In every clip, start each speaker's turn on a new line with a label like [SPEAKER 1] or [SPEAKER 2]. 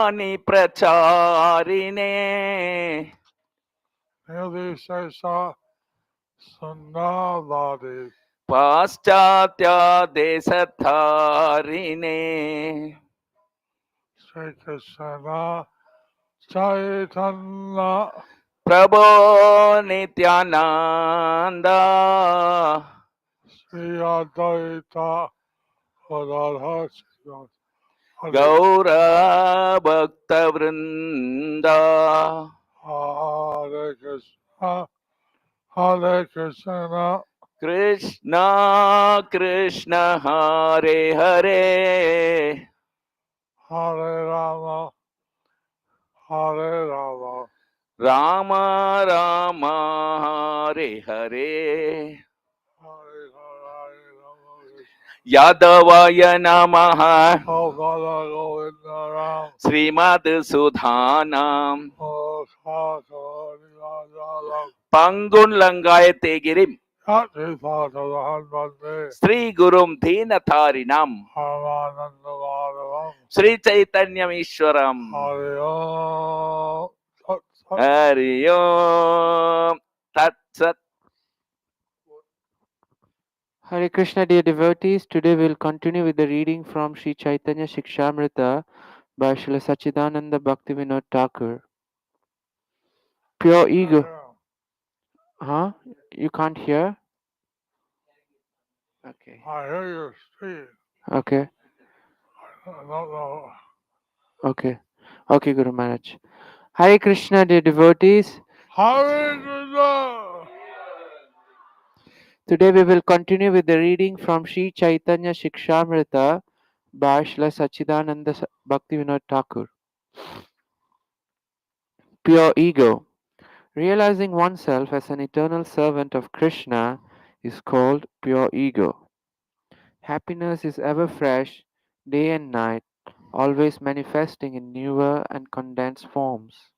[SPEAKER 1] Ani pracharine
[SPEAKER 2] Nirvishesha Sundavadi
[SPEAKER 1] Paschatya desatharine
[SPEAKER 2] Sri Krishna Chaitanya
[SPEAKER 1] Prabho Nityananda
[SPEAKER 2] Sri Advaita Radha
[SPEAKER 1] Gaura Bhakta Vrinda
[SPEAKER 2] Hare Krishna Hare Krishna
[SPEAKER 1] Krishna Krishna Hare Hare
[SPEAKER 2] Hare Rama Hare Rama
[SPEAKER 1] Rama Rama Hare Hare
[SPEAKER 2] Hare Hare Rama
[SPEAKER 1] Yadavaya Namaha
[SPEAKER 2] Oh Bala Govinda Ram
[SPEAKER 1] Srimad Sudhanam
[SPEAKER 2] Oh Sakari
[SPEAKER 1] Pangun Langayate Girim
[SPEAKER 2] Shakti Gata Bhagavad-anubhava
[SPEAKER 1] Sri Gurum Dhinatharinam Sri Chaitanyam Ishwaram
[SPEAKER 2] Hare Om
[SPEAKER 1] Hari Om Tat Sat.
[SPEAKER 3] Hare Krishna, dear devotees. Today we will continue with the reading from Sri Chaitanya Shikshamrita by Srila Sachidananda Bhaktivinoda Thakur. Pure ego. Huh? You can't hear? Okay.
[SPEAKER 2] I hear you speak.
[SPEAKER 3] Okay.
[SPEAKER 2] I don't know.
[SPEAKER 3] Okay. Okay, Guru Maharaj. Hare Krishna, dear devotees.
[SPEAKER 2] Hare Krishna.
[SPEAKER 3] Today we will continue with the reading from Sri Chaitanya Shikshamrita by Srila Sachidananda Bhaktivinoda Thakur. Pure ego. Realizing oneself as an eternal servant of Krishna is called pure ego. Happiness is ever fresh, day and night, always manifesting in newer and condensed forms.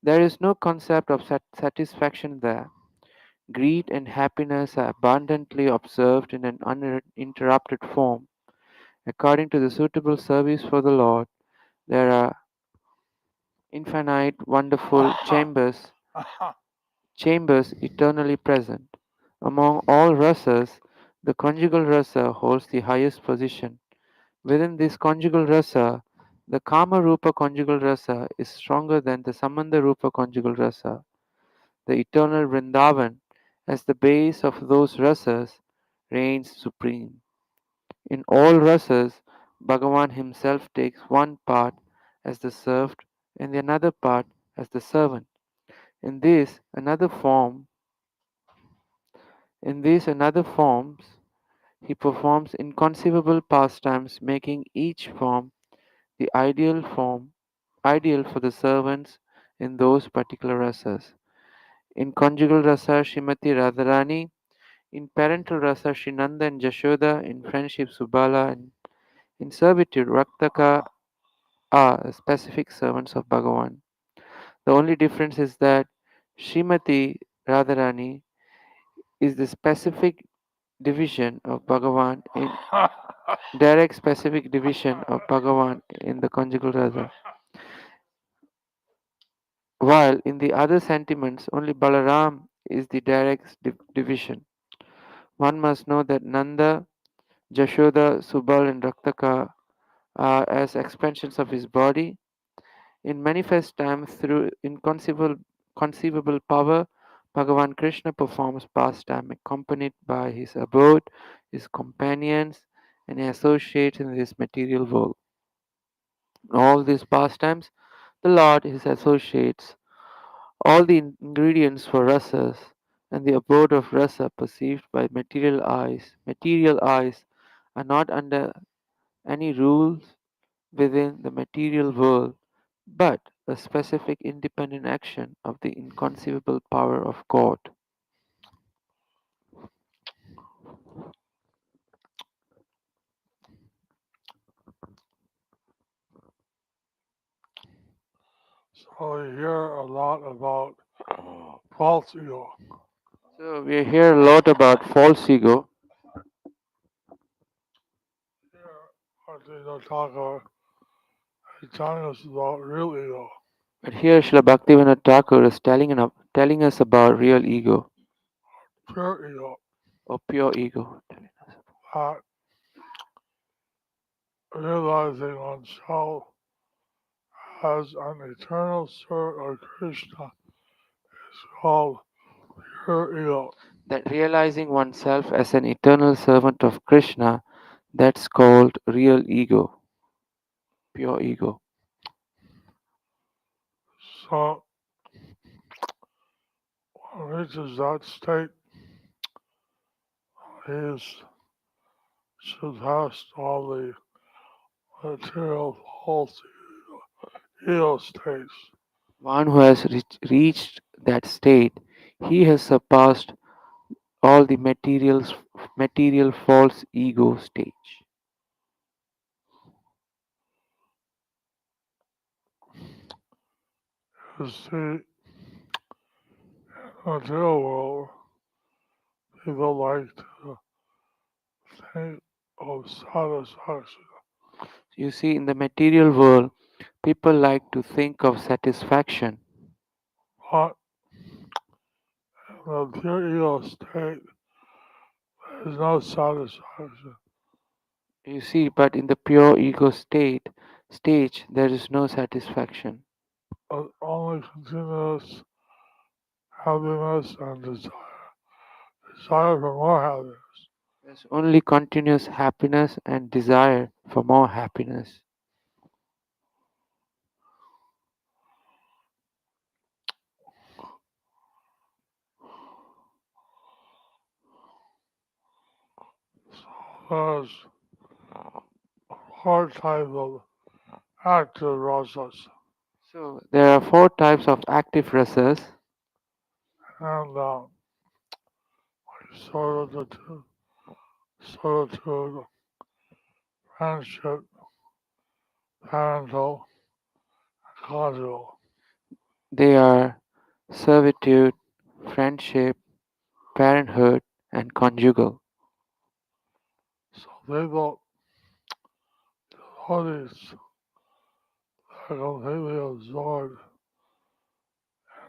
[SPEAKER 3] There is no concept of satisfaction there. Greed and happiness are abundantly observed in an uninterrupted form. According to the suitable service for the Lord, there are infinite, wonderful chambers eternally present. Among all rasas, the conjugal rasa holds the highest position. Within this conjugal rasa, the Kama Rupa conjugal rasa is stronger than the Samandha Rupa conjugal rasa. The eternal Vrindavan, as the base of those rasas, reigns supreme. In all rasas, Bhagavan himself takes one part as the served and the another part as the servant. In this another form, in these and other forms, he performs inconceivable pastimes, making each form the ideal for the servants in those particular rasas. In conjugal rasa, Srimati Radharani; in parental rasa, Srinanda and Jashoda; in friendship, Subala; and in servitude, Raktaka are specific servants of Bhagavan. The only difference is that Srimati Radharani is the specific division of Bhagavan in direct specific division of Bhagavan in the conjugal rasa. While in the other sentiments, only Balaram is the direct division. One must know that Nanda, Jashoda, Subal, and Raktaka are as expansions of his body. In manifest time, through conceivable power, Bhagavan Krishna performs pastime accompanied by his abode, his companions, and associates in this material world. In all these pastimes, the Lord, his associates, all the ingredients for rasas, and the abode of rasa perceived by material eyes are not under any rules within the material world, but a specific independent action of the inconceivable power of God.
[SPEAKER 2] So we hear a lot about false ego.
[SPEAKER 3] So we hear a lot about false ego.
[SPEAKER 2] Here, Bhaktivinoda Thakur He's telling us about real ego,
[SPEAKER 3] But here Srila Bhaktivinoda Thakur is telling us about real ego
[SPEAKER 2] pure ego,
[SPEAKER 3] or pure ego.
[SPEAKER 2] that realizing oneself as an eternal servant of Krishna is called pure ego.
[SPEAKER 3] That realizing oneself as an eternal servant of Krishna, that's called real ego, pure ego.
[SPEAKER 2] So when one reaches that state, he's surpassed all the material false ego states.
[SPEAKER 3] One who has reached that state, he has surpassed all the material false ego stage.
[SPEAKER 2] You see, in the material world, people like to think of satisfaction,
[SPEAKER 3] You see, in the material world, people like to think of satisfaction,
[SPEAKER 2] but in the pure ego state, there's no satisfaction.
[SPEAKER 3] you see, but in the pure ego stage, there is no satisfaction.
[SPEAKER 2] Only continuous happiness and desire for more happiness.
[SPEAKER 3] There's only continuous happiness and desire for more happiness.
[SPEAKER 2] There's four types of active rasas,
[SPEAKER 3] So there are four types of active rasas,
[SPEAKER 2] and solitude, solitude, friendship, parental, conjugal.
[SPEAKER 3] they are servitude, friendship, parenthood, and conjugal.
[SPEAKER 2] So people, devotees, are completely absorbed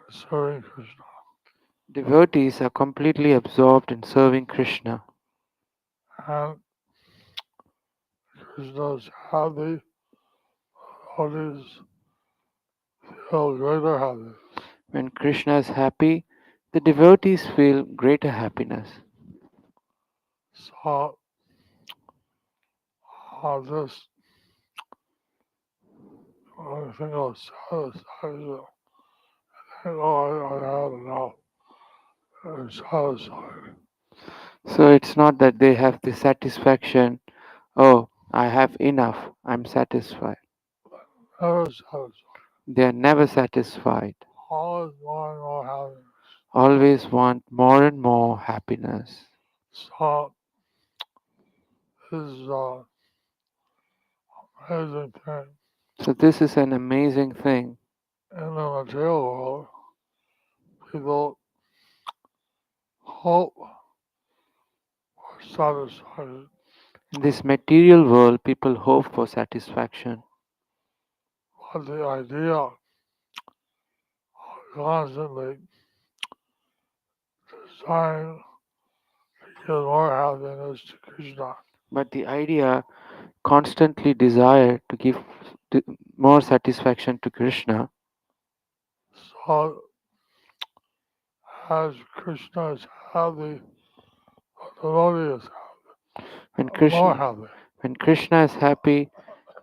[SPEAKER 2] in serving Krishna.
[SPEAKER 3] Devotees are completely absorbed in serving Krishna,
[SPEAKER 2] And Krishna is happy, devotees feel greater happiness.
[SPEAKER 3] when Krishna is happy, the devotees feel greater happiness.
[SPEAKER 2] So this when I think of satisfaction, I think, oh, I had enough. I'm satisfied.
[SPEAKER 3] So it's not that they have the satisfaction, oh, I have enough, I'm satisfied.
[SPEAKER 2] Never satisfied.
[SPEAKER 3] They are never satisfied,
[SPEAKER 2] Always more and more happiness.
[SPEAKER 3] always want more and more happiness.
[SPEAKER 2] So this is amazing thing.
[SPEAKER 3] So this is an amazing thing.
[SPEAKER 2] In the material world, people hope for satisfaction,
[SPEAKER 3] In this material world, people hope for satisfaction,
[SPEAKER 2] but the idea of constantly desiring to give more happiness to Krishna.
[SPEAKER 3] but the idea constantly desire to give t- more satisfaction to Krishna.
[SPEAKER 2] So as Krishna is happy, the devotee is
[SPEAKER 3] When
[SPEAKER 2] more
[SPEAKER 3] Krishna,
[SPEAKER 2] happy.
[SPEAKER 3] when Krishna is happy,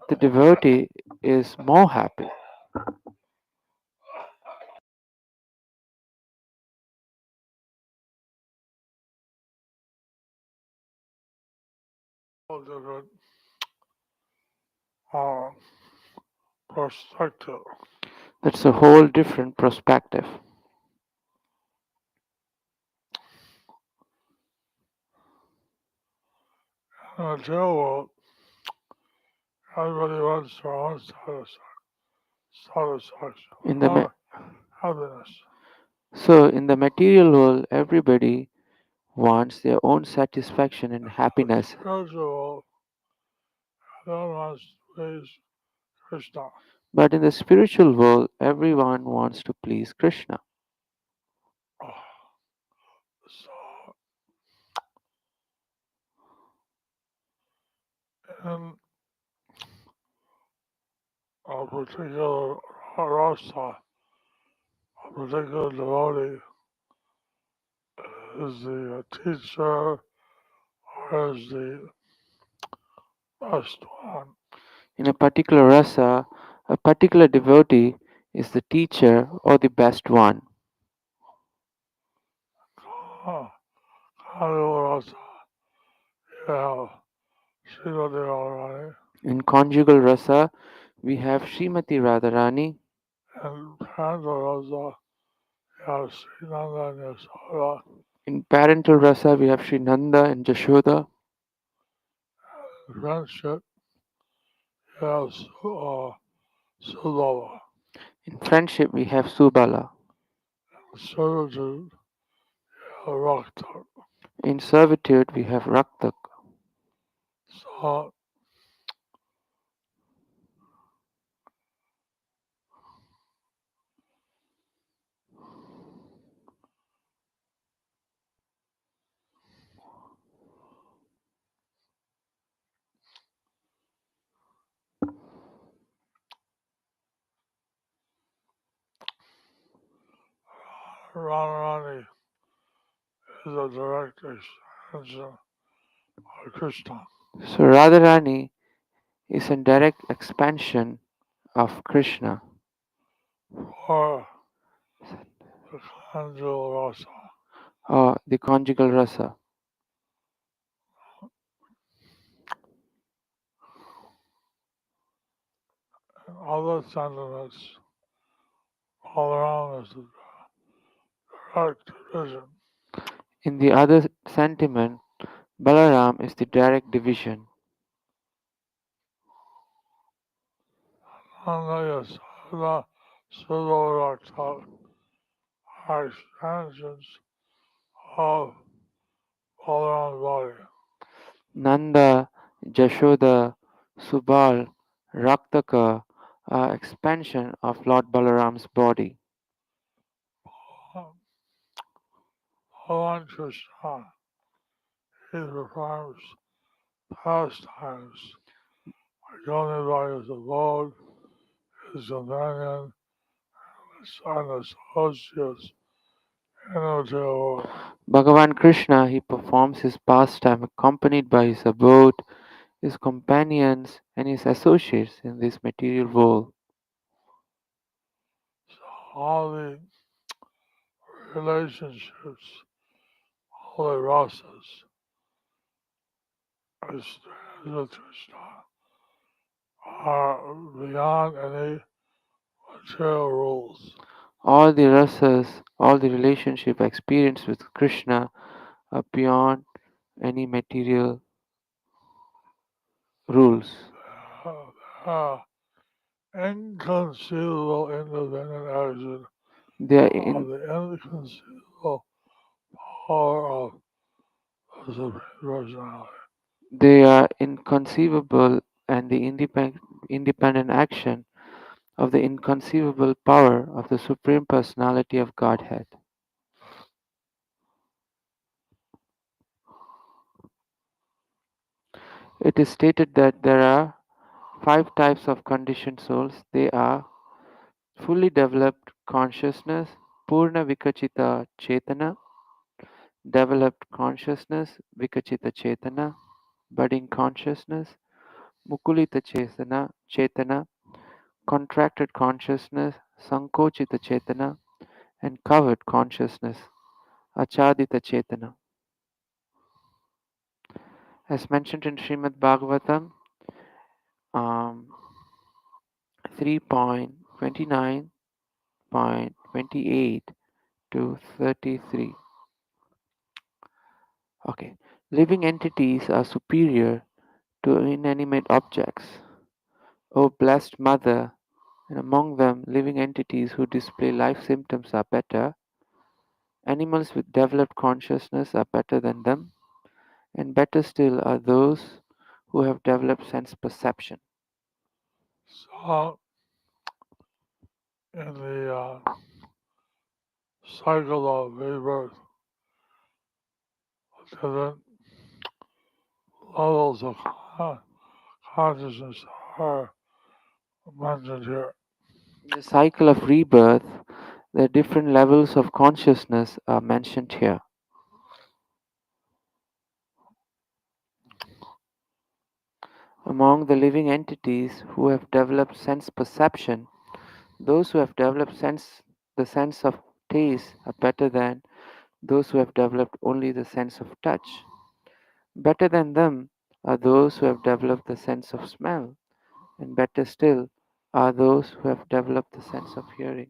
[SPEAKER 3] the devotee is more happy.
[SPEAKER 2] Whole different uh, perspective.
[SPEAKER 3] That's a whole different perspective.
[SPEAKER 2] In the material world, everybody wants their own satisfaction,
[SPEAKER 3] In the
[SPEAKER 2] own
[SPEAKER 3] ma-
[SPEAKER 2] happiness.
[SPEAKER 3] so in the material world, everybody wants their own satisfaction and
[SPEAKER 2] The
[SPEAKER 3] happiness.
[SPEAKER 2] spiritual world, everyone wants to please Krishna.
[SPEAKER 3] But in the spiritual world, everyone wants to please Krishna.
[SPEAKER 2] So, in a particular rasa, a particular devotee is the teacher or is the best one.
[SPEAKER 3] In a particular rasa, a particular devotee is the teacher or the best one.
[SPEAKER 2] Uh, Kali rasa, yeah, Srimati Radharani,
[SPEAKER 3] In conjugal rasa, we have Srimati Radharani.
[SPEAKER 2] and parental rasa, yeah, Srinanda and Yasoda,
[SPEAKER 3] In parental rasa, we have Sri Nanda and Jashoda.
[SPEAKER 2] friendship, yes, Sudava,
[SPEAKER 3] In friendship, we have Subala.
[SPEAKER 2] servitude, yeah, Rakta.
[SPEAKER 3] In servitude, we have Raktak.
[SPEAKER 2] So, Radharani is a direct extension of Krishna.
[SPEAKER 3] So Radharani is a direct expansion of Krishna
[SPEAKER 2] Or the conjugal rasa.
[SPEAKER 3] or the conjugal rasa.
[SPEAKER 2] And other sentiments all around is the direct division.
[SPEAKER 3] In the other sentiment, Balaram is the direct division.
[SPEAKER 2] Nanda Yasoda Sudarakta are expansions of all around the body.
[SPEAKER 3] Nanda, Jashoda, Subal, Raktaka are expansion of Lord Balaram's body.
[SPEAKER 2] Bhagavān Krishna, he performs pastimes accompanied by his abode, his companion, and associates in the material world.
[SPEAKER 3] Bhagavan Krishna, he performs his pastime accompanied by his abode, his companions, and his associates in this material world.
[SPEAKER 2] So all the relationships, all the rasas, is with Krishna are beyond any material rules.
[SPEAKER 3] All the rasas, all the relationship experienced with Krishna are beyond any material rules.
[SPEAKER 2] Uh, inconceivable independent action
[SPEAKER 3] They are,
[SPEAKER 2] of
[SPEAKER 3] in,
[SPEAKER 2] the inconceivable power of the Supreme Personality.
[SPEAKER 3] they are inconceivable and the independent action of the inconceivable power of the Supreme Personality of Godhead. It is stated that there are five types of conditioned souls. They are fully developed consciousness, Purna Vikachita Chetana, developed consciousness, Vikachita Chetana, budding consciousness, Mukulita Chetana, contracted consciousness, Sankochita Chetana, and covered consciousness, Achadita Chetana. As mentioned in Srimad Bhagavatam, um, 3.29.28 to 33. Okay. Living entities are superior to inanimate objects. O blessed mother, and among them living entities who display life symptoms are better. Animals with developed consciousness are better than them, and better still are those who have developed sense perception.
[SPEAKER 2] caught in the cycle of rebirth, different levels of consciousness are mentioned here.
[SPEAKER 3] In the cycle of rebirth, the different levels of consciousness are mentioned here. Among the living entities who have developed sense perception, those who have developed the sense of taste are better than those who have developed only the sense of touch. Better than them are those who have developed the sense of smell, and better still are those who have developed the sense of hearing.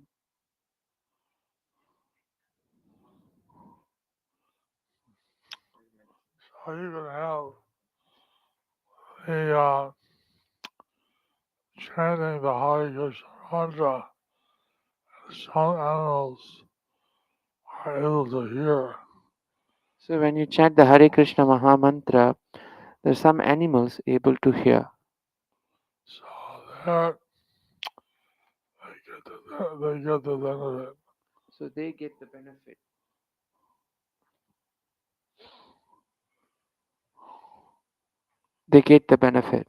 [SPEAKER 2] So you can have the chanting the Hare Krishna mantra, some animals are able to hear.
[SPEAKER 3] So when you chant the Hare Krishna Maha Mantra, there are some animals able to hear.
[SPEAKER 2] So that they get the benefit.
[SPEAKER 3] So they get the benefit. They get the benefit.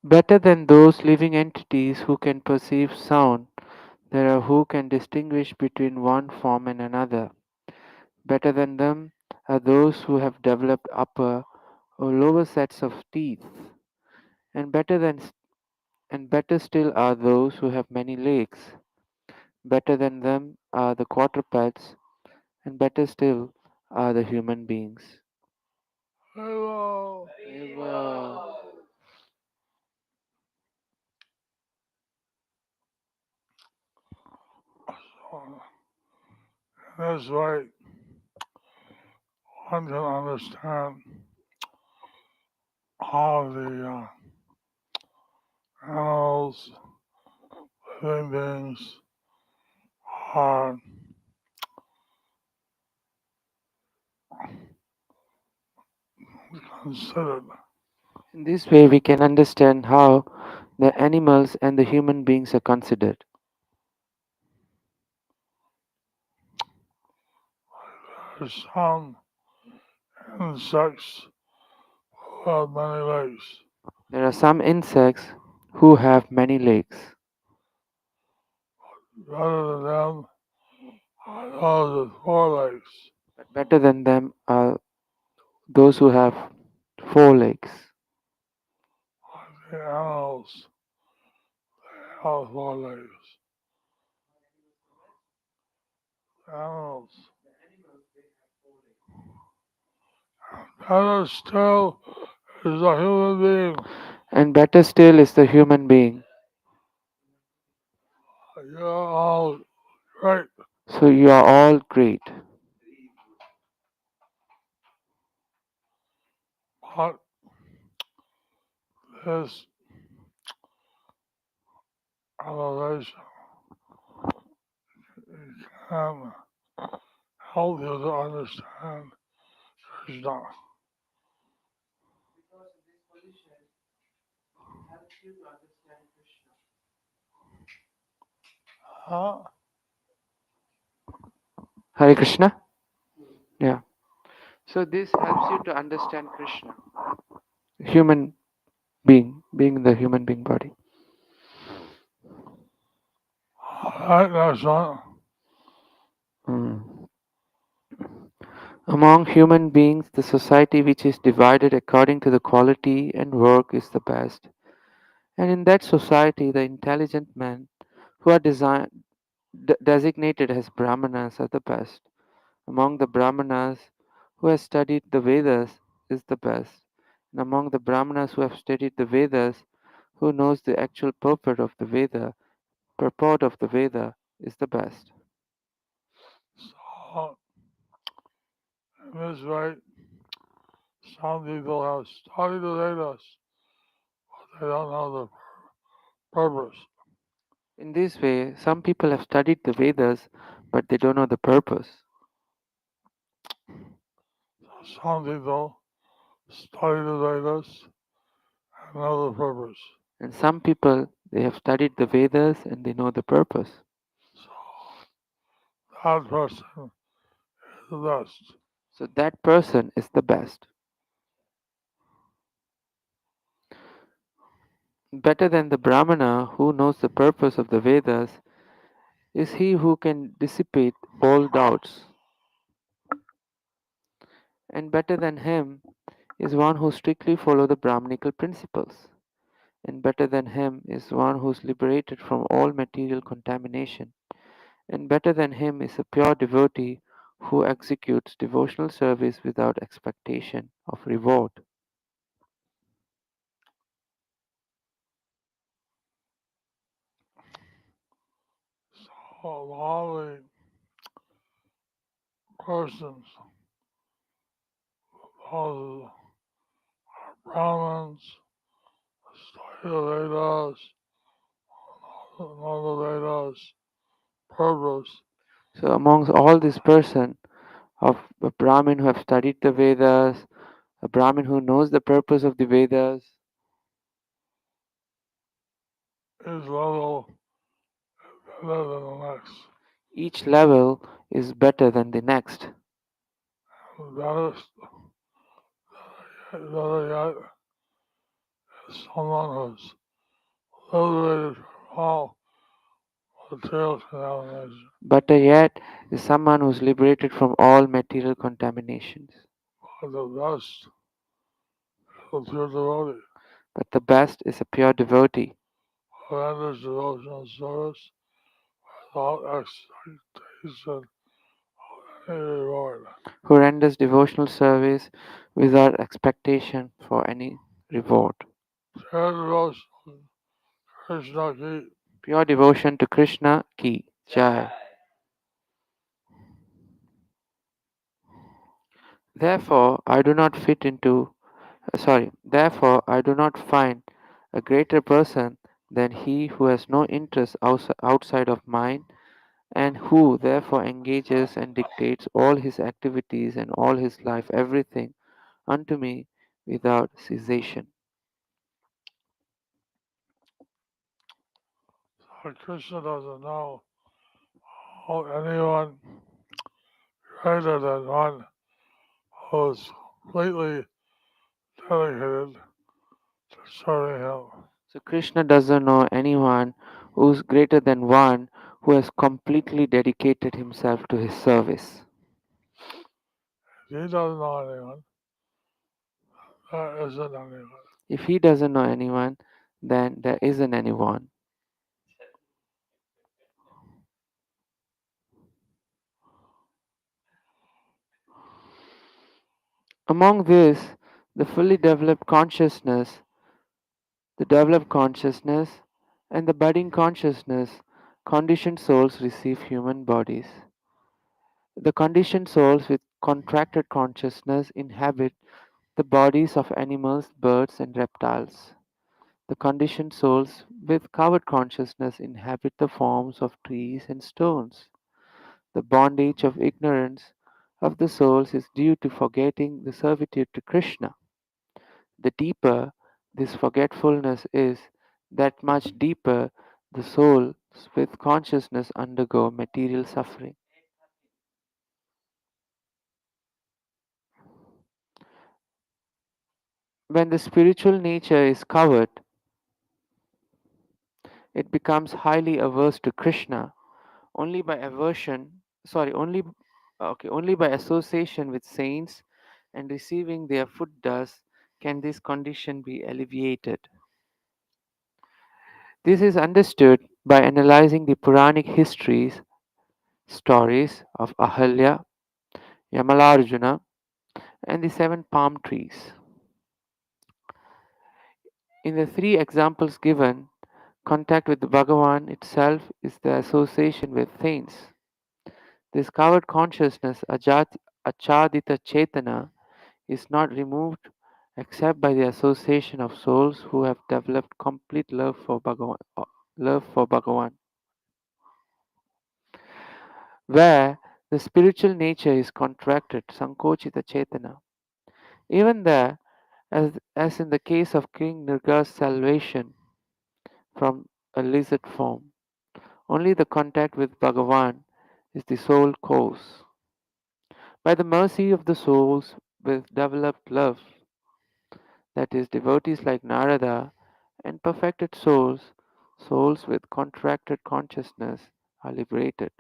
[SPEAKER 3] Better than those living entities who can perceive sound, there are who can distinguish between one form and another. Better than them are those who have developed upper or lower sets of teeth, and better still are those who have many legs. Better than them are the quadrupeds, and better still are the human beings.
[SPEAKER 2] Hello.
[SPEAKER 3] Eva.
[SPEAKER 2] So, that's right. One can understand how the animals, living beings are considered.
[SPEAKER 3] In this way, we can understand how the animals and the human beings are considered.
[SPEAKER 2] There's some insects who have many legs.
[SPEAKER 3] There are some insects who have many legs.
[SPEAKER 2] Better than them are those with 4 legs.
[SPEAKER 3] But better than them are those who have 4 legs.
[SPEAKER 2] The animals have 4 legs. Animals. Better still is a human being.
[SPEAKER 3] And better still is the human being.
[SPEAKER 2] You're all great.
[SPEAKER 3] So you are all great.
[SPEAKER 2] But this elevation can help you to understand Krishna. Huh?
[SPEAKER 3] Hare Krishna? Yeah. So this helps you to understand Krishna. Human being in the human being body.
[SPEAKER 2] Alright, next one.
[SPEAKER 3] Mm. Among human beings, the society which is divided according to the quality and work is the best. And in that society, the intelligent men who are designated as Brahmanas are the best. Among the Brahmanas who have studied the Vedas is the best. And among the Brahmanas who have studied the Vedas, who knows the actual purport of the Veda is the best.
[SPEAKER 2] So, in this way, some people have studied the Vedas, but they don't know the purpose.
[SPEAKER 3] In this way, some people have studied the Vedas, but they don't know the purpose.
[SPEAKER 2] Some people study the Vedas and know the purpose.
[SPEAKER 3] And some people, they have studied the Vedas and they know the purpose.
[SPEAKER 2] So, that person is the best.
[SPEAKER 3] So that person is the best. Better than the Brahmana who knows the purpose of the Vedas is he who can dissipate all doubts. And better than him is one who strictly follows the Brahmanical principles. And better than him is one who is liberated from all material contamination. And better than him is a pure devotee who executes devotional service without expectation of reward.
[SPEAKER 2] So, all the persons, all the Brahmins, study the Vedas, know the Vedas, purpose,
[SPEAKER 3] So amongst all this person of a Brahmin who have studied the Vedas, a Brahmin who knows the purpose of the Vedas,
[SPEAKER 2] is level better than the next.
[SPEAKER 3] each level is better than the next.
[SPEAKER 2] That is, better yet, is someone who's liberated from all material contamination.
[SPEAKER 3] Better yet is someone who is liberated from all material contaminations.
[SPEAKER 2] But the best is a pure devotee
[SPEAKER 3] But the best is a pure devotee
[SPEAKER 2] who enters devotional service without expectation of any reward.
[SPEAKER 3] who renders devotional service without expectation for any reward.
[SPEAKER 2] Pure devotion, Krishna ki.
[SPEAKER 3] Pure devotion to Krishna ki jai. Therefore, I do not fit into therefore I do not find a greater person than he who has no interest outside of mine and who therefore engages and dictates all his activities and all his life, everything unto me without cessation.
[SPEAKER 2] So Krishna doesn't know anyone greater than one who is completely dedicated to serving him.
[SPEAKER 3] So Krishna doesn't know anyone who is greater than one who has completely dedicated himself to his service.
[SPEAKER 2] If he doesn't know anyone, there isn't anyone.
[SPEAKER 3] If he doesn't know anyone, then there isn't anyone. Among this, the fully developed consciousness, the developed consciousness, and the budding consciousness, conditioned souls receive human bodies. The conditioned souls with contracted consciousness inhabit the bodies of animals, birds, and reptiles. The conditioned souls with covered consciousness inhabit the forms of trees and stones. The bondage of ignorance of the souls is due to forgetting the servitude to Krishna. The deeper this forgetfulness is, that much deeper the souls with consciousness undergo material suffering. When the spiritual nature is covered, it becomes highly averse to Krishna. Only by aversion, sorry, only by association with saints and receiving their food dust can this condition be alleviated. This is understood by analyzing the Puranic stories of Ahalya, Yamalarjuna, and the seven palm trees. In the three examples given, contact with the Bhagavan itself is the association with saints. This covered consciousness, achadita chetana, is not removed except by the association of souls who have developed complete love for Bhagavan, where the spiritual nature is contracted, sankochita chetana. Even there, as in the case of King Nirga's salvation from a lizard form, only the contact with Bhagavan is the sole cause. By the mercy of the souls with developed love, that is, devotees like Narada and perfected souls with contracted consciousness are liberated.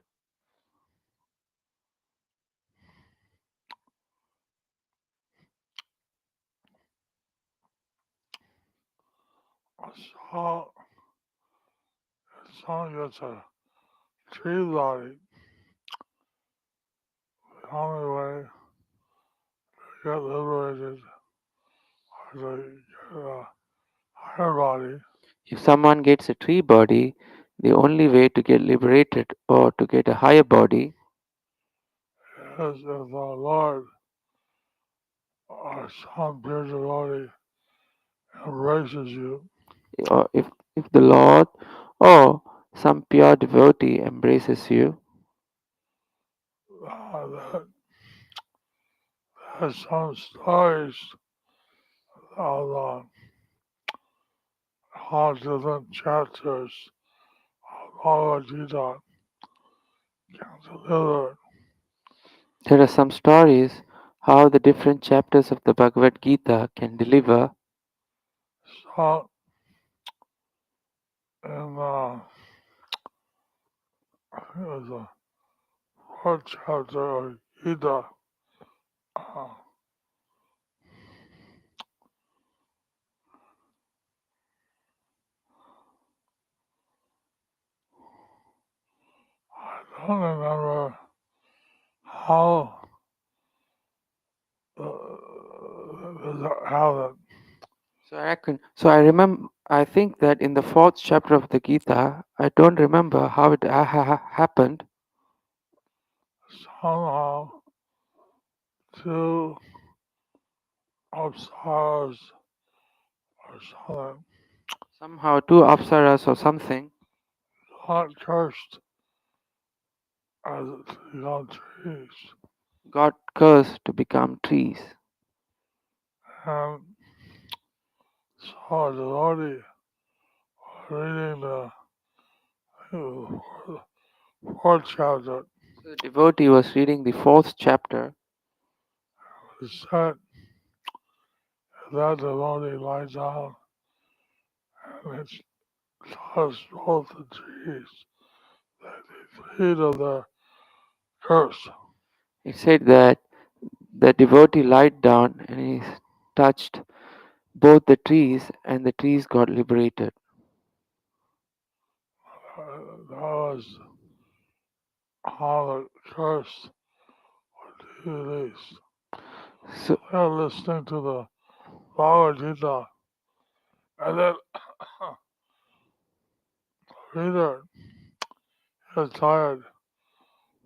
[SPEAKER 2] So if someone gets a tree body, the only way to get liberated or to get a higher body
[SPEAKER 3] If someone gets a tree body, the only way to get liberated or to get a higher body
[SPEAKER 2] is if the Lord or some pure devotee embraces you.
[SPEAKER 3] or if the Lord or some pure devotee embraces you,
[SPEAKER 2] That there's some stories of how different chapters of Bhagavad Gita can deliver.
[SPEAKER 3] there are some stories how the different chapters of the Bhagavad Gita can deliver.
[SPEAKER 2] So in I think it was the fourth chapter of Gita, uh, I don't remember how how that
[SPEAKER 3] So I remember. I think that in the fourth chapter of the Gita, I don't remember how it happened.
[SPEAKER 2] somehow two upstairs or something
[SPEAKER 3] Somehow two apsaras or something
[SPEAKER 2] got cursed as young trees.
[SPEAKER 3] got cursed to become trees.
[SPEAKER 2] And so the devotee reading the fourth chapter,
[SPEAKER 3] So the devotee was reading the fourth chapter.
[SPEAKER 2] it said that devotee lies down and it touched both the trees that they feed of their curse.
[SPEAKER 3] It said that the devotee lied down and he touched both the trees, and the trees got liberated.
[SPEAKER 2] That was how the curse would do released.
[SPEAKER 3] So,
[SPEAKER 2] They're listening to the Bhagavad Gita, and then the reader is tired,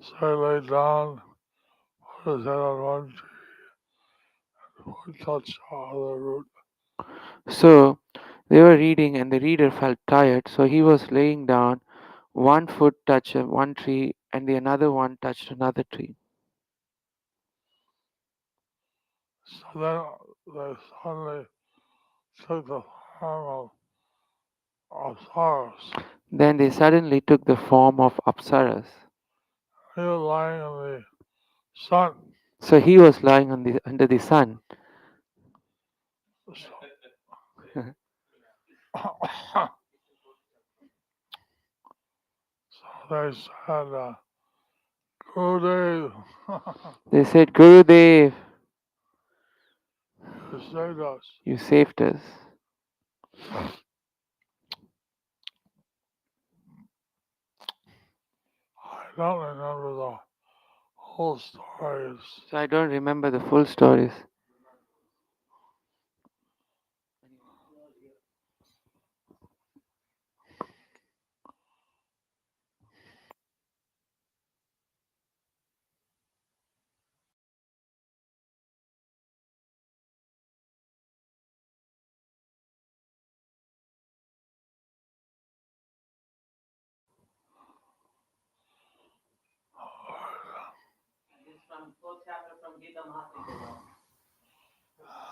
[SPEAKER 2] so he lay down, put his head on one tree, touch the other root.
[SPEAKER 3] so they were reading, and the reader felt tired, so he was laying down. One foot touched one tree, and the another one touched another tree.
[SPEAKER 2] So then they suddenly took the form of sorrows.
[SPEAKER 3] Then they suddenly took the form of apsaras.
[SPEAKER 2] He was lying in the sun.
[SPEAKER 3] So he was lying under the sun.
[SPEAKER 2] So they said, Gurudev,
[SPEAKER 3] They said, Gurudev,
[SPEAKER 2] you saved us.
[SPEAKER 3] you saved us.
[SPEAKER 2] I don't remember the whole stories.
[SPEAKER 3] So I don't remember the full stories.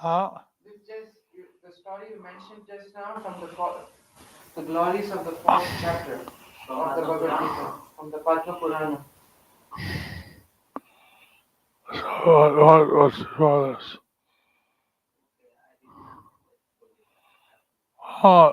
[SPEAKER 2] Huh?
[SPEAKER 3] This just the story you mentioned just now from the glories of the fourth chapter of the Bhagavad Gita, from the Padma Purana.
[SPEAKER 2] What's this? Huh?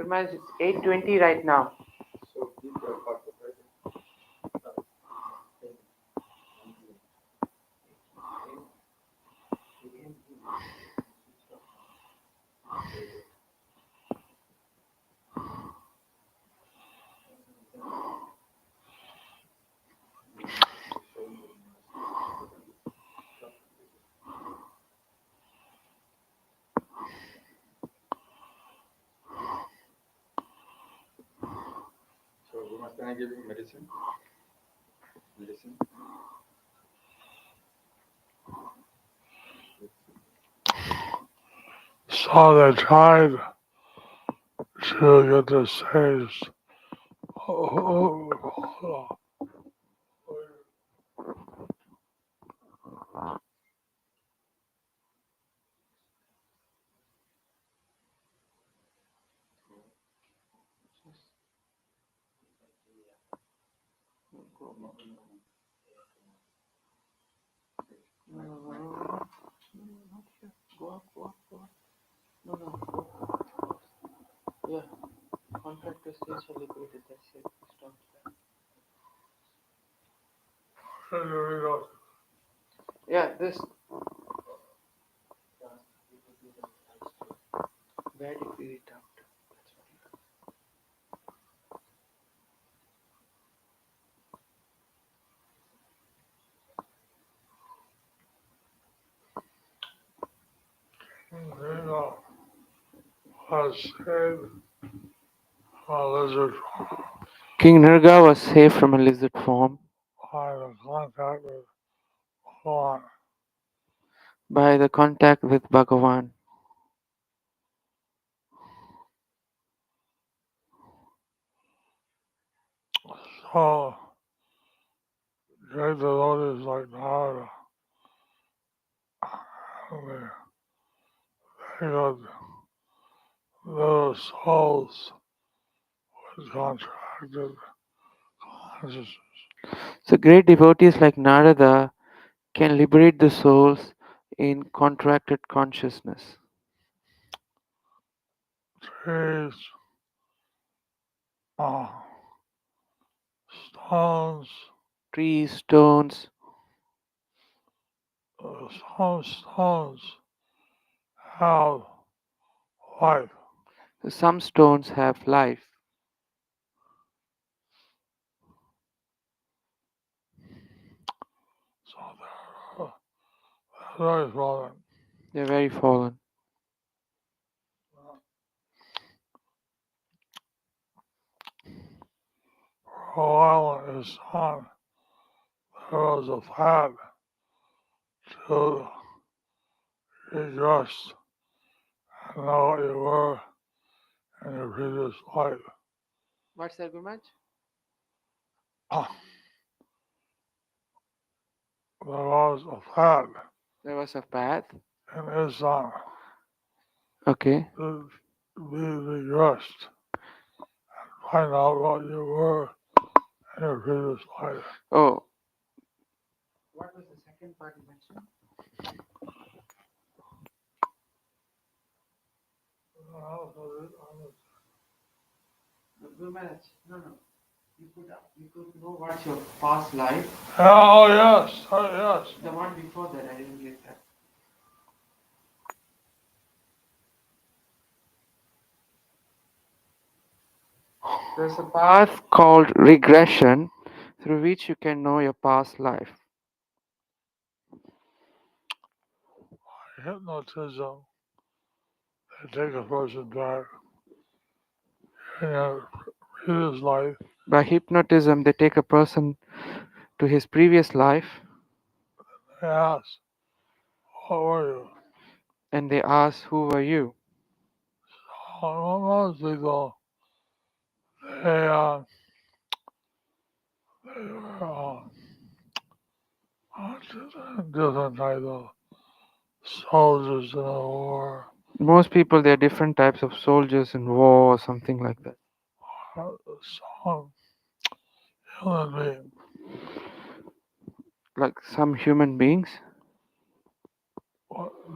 [SPEAKER 3] Good man, it's 8:20 right now.
[SPEAKER 4] Can I give you medicine? Medicine?
[SPEAKER 2] So they tried to get the sage. Oh,
[SPEAKER 3] Go up, go up, go up. No, no, go up. Yeah, contract to stay celebrated. That's it. Stop that. Yeah, this. Where did we read out?
[SPEAKER 2] was saved a lizard
[SPEAKER 3] King Nirga was saved from a lizard form
[SPEAKER 2] by the contact with Bhagavān.
[SPEAKER 3] by the contact with Bhagavān.
[SPEAKER 2] So great devotees like Narada, they got those souls with contracted consciousness.
[SPEAKER 3] So great devotees like Narada can liberate the souls in contracted consciousness.
[SPEAKER 2] trees, stones.
[SPEAKER 3] trees, stones.
[SPEAKER 2] Some stones have life.
[SPEAKER 3] Some stones have life.
[SPEAKER 2] So they're very fallen.
[SPEAKER 3] They're very fallen.
[SPEAKER 2] For a while in his time, there was a fad to regress and know what you were in your previous life.
[SPEAKER 3] What's that, Gurmaj?
[SPEAKER 2] There was a fad
[SPEAKER 3] There was a path.
[SPEAKER 2] in his time
[SPEAKER 3] Okay.
[SPEAKER 2] to be regressed and find out what you were in your previous life.
[SPEAKER 3] Oh. What was the second part you mentioned? Gurmaj, no. You could know what's your past life.
[SPEAKER 2] Oh yes, yes.
[SPEAKER 3] The one before that, I didn't get that. There's a path called regression through which you can know your past life.
[SPEAKER 2] Hypnotism, they take a person back in their previous life.
[SPEAKER 3] By hypnotism, they take a person to his previous life
[SPEAKER 2] They ask, what were you?
[SPEAKER 3] and they ask, who were you?
[SPEAKER 2] Most people, they, uh, they were different types of soldiers in the war.
[SPEAKER 3] Most people, they're different types of soldiers in war or something like that.
[SPEAKER 2] Some human being.
[SPEAKER 3] Like some human beings.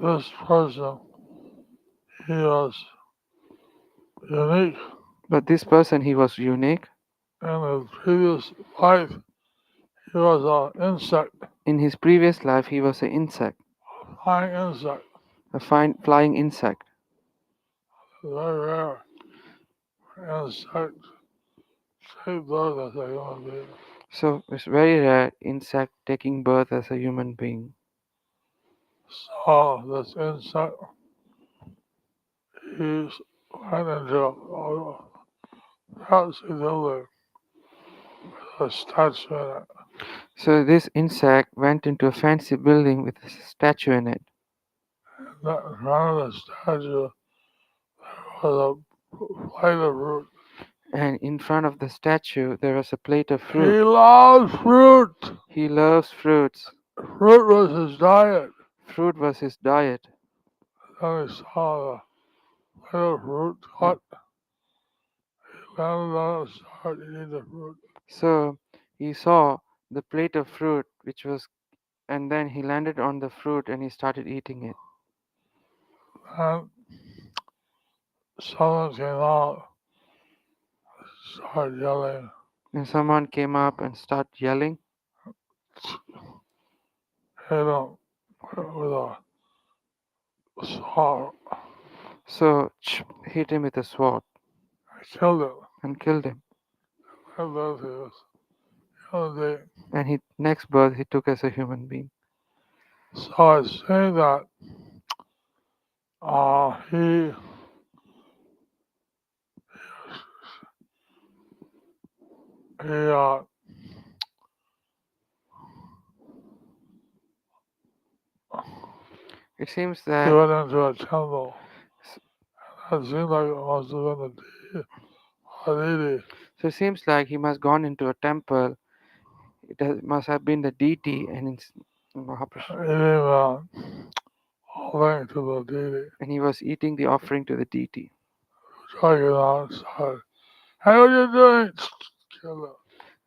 [SPEAKER 2] This person, he was unique.
[SPEAKER 3] But this person, he was unique.
[SPEAKER 2] In his previous life, he was an insect,
[SPEAKER 3] In his previous life, he was an insect,
[SPEAKER 2] a flying insect.
[SPEAKER 3] a fine flying insect.
[SPEAKER 2] Very rare insect take birth as a human being.
[SPEAKER 3] So it's very rare insect taking birth as a human being.
[SPEAKER 2] So this insect, he went into a fancy building with a statue in it.
[SPEAKER 3] So this insect went into a fancy building with a statue in it.
[SPEAKER 2] And in front of the statue, there was a plate of fruit.
[SPEAKER 3] And in front of the statue, there was a plate of
[SPEAKER 2] He
[SPEAKER 3] fruit.
[SPEAKER 2] loves fruit.
[SPEAKER 3] He loves fruits.
[SPEAKER 2] Fruit was his diet.
[SPEAKER 3] Fruit was his diet.
[SPEAKER 2] Then he saw the plate of fruit cut. He landed on it and started eating the fruit.
[SPEAKER 3] So he saw the plate of fruit, and then he landed on the fruit and he started eating it.
[SPEAKER 2] And someone came out, started yelling,
[SPEAKER 3] And someone came up and started yelling,
[SPEAKER 2] hit him with a sword.
[SPEAKER 3] so hit him with a sword
[SPEAKER 2] I killed him.
[SPEAKER 3] and killed him.
[SPEAKER 2] And then he was human being.
[SPEAKER 3] And he next birth he took as a human being.
[SPEAKER 2] So I say that he
[SPEAKER 3] It seems
[SPEAKER 2] he
[SPEAKER 3] that
[SPEAKER 2] went into a temple. It seemed like it must have been a deity.
[SPEAKER 3] so it seems like he must gone into a temple. Must have been the deity and Mahaprabhu.
[SPEAKER 2] Eating offering to the deity.
[SPEAKER 3] And he was eating the offering to the deity.
[SPEAKER 2] Dragging it outside. Hey, what are you doing? Kill him.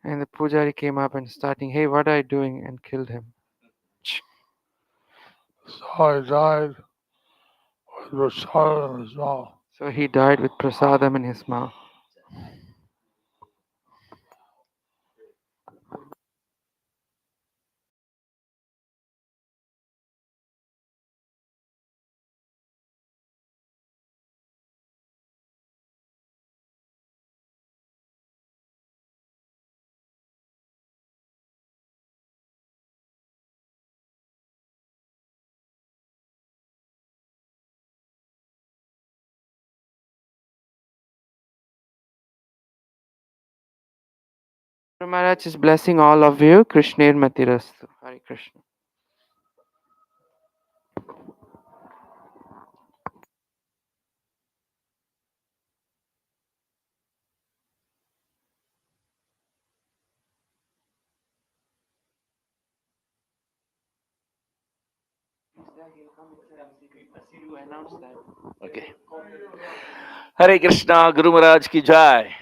[SPEAKER 3] And the pujari came up and starting, hey, what are you doing? And killed him.
[SPEAKER 2] So he died with rasas in his mouth.
[SPEAKER 3] So he died with prasadam in his mouth. Guru Maharaj is blessing all of you. Krishnir Matirastu. Hare Krishna.
[SPEAKER 1] Okay. Hare Krishna, Guru Maharaj ki jai.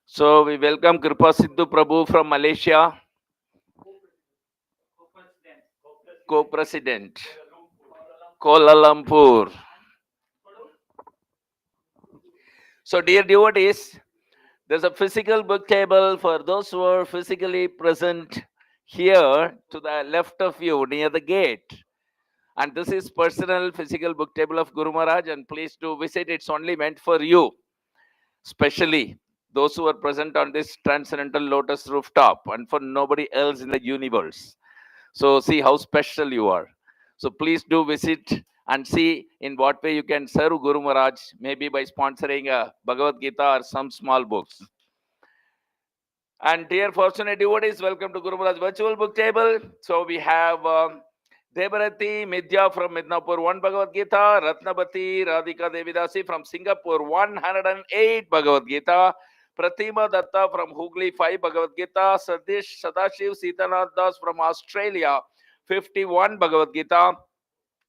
[SPEAKER 1] So we welcome Kripa Siddhu Prabhu from Malaysia, co-president, Kuala Lumpur. So dear devotees, there's a physical book table for those who are physically present here to the left of you near the gate. And this is personal physical book table of Guru Maharaj, and please do visit. It's only meant for you, especially those who are present on this transcendental lotus rooftop, and for nobody else in the universe. So see how special you are. So please do visit and see in what way you can serve Guru Maharaj, maybe by sponsoring a Bhagavad Gita or some small books. And dear fortunate devotees, welcome to Guru Maharaj virtual book table. So we have Debarati Midya from Midnapur, 1 Bhagavad Gita. Ratnabati Radhika Devidasi from Singapore, 108 Bhagavad Gita. Pratima Datta from Hooghly, 5 Bhagavad Gita. Sadish Sadashiv Sitanath Das from Australia, 51 Bhagavad Gita.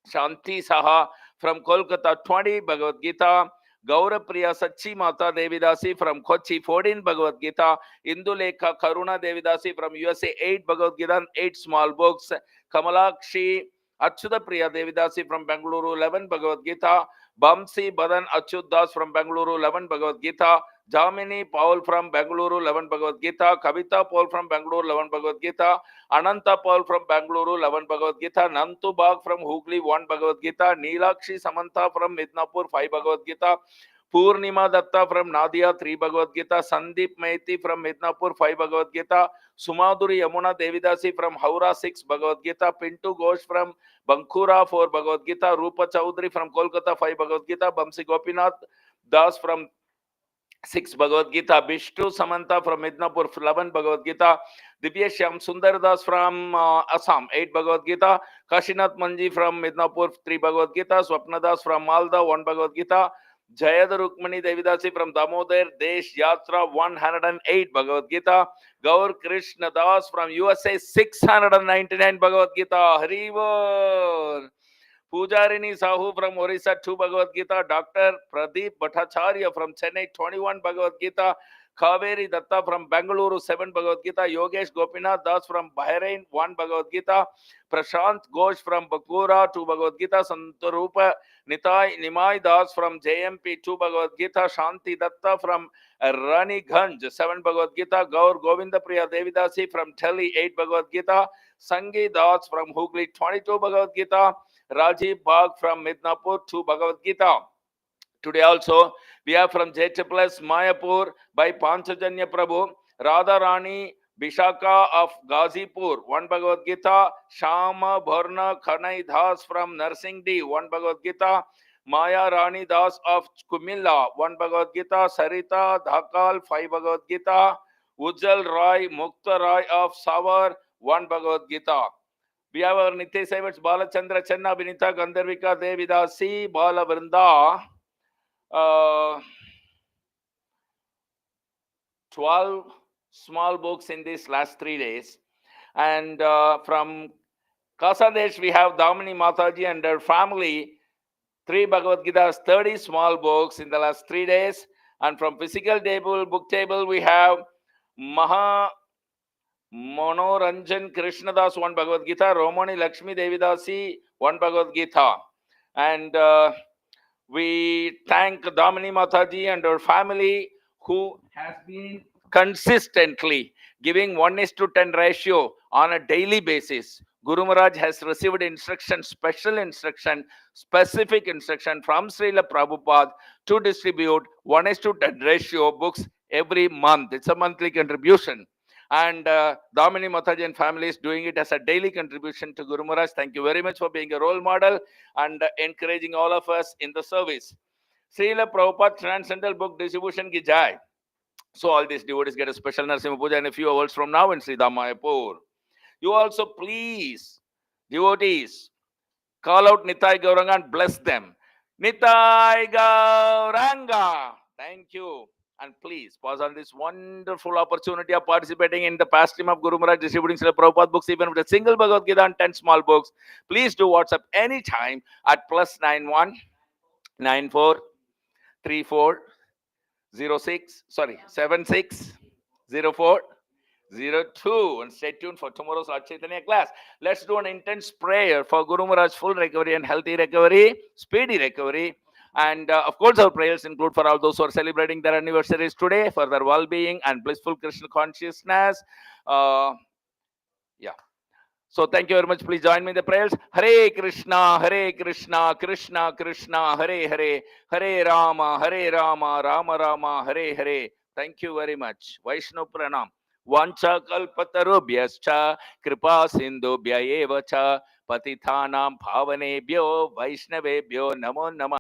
[SPEAKER 1] Shanti Saha from Kolkata, 20 Bhagavad Gita. Gaurapriya Sachi Mata Devidasi from Kochi, 14 Bhagavad Gita. Indulekha Karuna Devidasi from USA, 8 Bhagavad Gita, 8 small books. Kamalakshi Achyuta Priya Devidasi from Bengaluru, 11 Bhagavad Gita. Bamsi Badan Achyut Das from Bengaluru, 11 Bhagavad Gita. Jamini Paul from Bengaluru, 11 Bhagavad Gita. Kavita Paul from Bengaluru, 11 Bhagavad Gita. Ananta Paul from Bengaluru, 11 Bhagavad Gita. Nantu Bag from Hooghly, 1 Bhagavad Gita. Neelakshi Samantha from Midnapur, 5 Bhagavad Gita. Purnima Datta from Nadia, 3 Bhagavad Gita. Sandeep Maiti from Midnapur, 5 Bhagavad Gita. Sumaduri Yamuna Devidasi from Howrah, 6 Bhagavad Gita. Pintu Ghosh from Bankura, 4 Bhagavad Gita. Rupa Chaudhary from Kolkata, 5 Bhagavad Gita. Bamsi Gopinath Das from 6 Bhagavad Gita. Bishtu Samantha from Midnapur, 11 Bhagavad Gita. Divya Shyam Sundar Das from Assam, 8 Bhagavad Gita. Kashinath Manji from Midnapur, 3 Bhagavad Gita. Swapna Das from Malda, 1 Bhagavad Gita. Jayada Rukmani Devidasi from Damodar Desh Yatra, 108 Bhagavad Gita. Gaur Krishna Das from USA, 699 Bhagavad Gita. Haribol. Pujarini Sahu from Orissa, 2 Bhagavad Gita. Dr. Pradeep Bhattacharya from Chennai, 21 Bhagavad Gita. Kaveri Datta from Bengaluru, 7 Bhagavad Gita. Yogesh Gopinath Das from Bahrain, 1 Bhagavad Gita. Prashant Ghosh from Bakura, 2 Bhagavad Gita. Santarupa Nimai Das from JMP, 2 Bhagavad Gita. Shanti Datta from Raniganj, 7 Bhagavad Gita. Gaur Govinda Priya Devidasi from Delhi, 8 Bhagavad Gita. Sangi Das from Hooghly, 22 Bhagavad Gita. Rajiv Bhag from Midnapur, 2 Bhagavad Gita. Today also we are from JTPLS Mayapur by Panchajanya Prabhu. Radha Rani Bishaka of Ghazipur, 1 Bhagavad Gita. Shama Bharna Khanai Das from Narsingdi, 1 Bhagavad Gita. Maya Rani Das of Kumilla, 1 Bhagavad Gita. Sarita Dhakal, 5 Bhagavad Gita. Ujjal Rai Mukta Rai of Savar, 1 Bhagavad Gita. We have our Nitya Savats Balachandra Channa Vinita Gandharvika Devidasi Bala Vrinda. 12 small books in these last 3 days. And from Kasadesh, we have Damini Mataji and her family, 3 Bhagavad Gitas, 30 small books in the last 3 days. And from physical table, book table, we have Maha Monoranjan Krishnadas, 1 Bhagavad Gita. Romani Lakshmi Devidasi, 1 Bhagavad Gita. And We thank Damini Mataji and her family who has been consistently giving 1:10 ratio on a daily basis. Guru Maharaj has received instruction, special instruction, specific instruction from Srila Prabhupada to distribute 1:10 ratio books every month. It's a monthly contribution. And Damini Mataji and family is doing it as a daily contribution to Guru Maharaj. Thank you very much for being a role model and encouraging all of us in the service. Srila Prabhupada Transcendental Book Distribution ki jai. So all these devotees get a special Narasimha Puja in a few hours from now in Sri Mayapur. You also please, devotees, call out Nitai Gauranga and bless them. Nitai Gauranga. Thank you. And please pause on this wonderful opportunity of participating in the pastime of Guru Maharaj distributing Srila Prabhupada books, even with a single Bhagavad Gita and 10 small books. Please do WhatsApp anytime at +91 94 34 06 76 04 02. And stay tuned for tomorrow's Lord Chaitanya class. Let's do an intense prayer for Guru Maharaj's full recovery and healthy recovery, speedy recovery. And of course, our prayers include for all those who are celebrating their anniversaries today, for their well-being and blissful Krishna consciousness. Yeah. So thank you very much. Please join me in the prayers. Hare Krishna, Krishna Krishna, Hare Hare, Hare Rama, Rama Rama, Hare Hare. Thank you very much. Vaishnav Pranam. Vancha kalpatarubhyascha kripa sindhubhya eva cha patithanam bhavanebhyo vaishnavebhyo namo namah.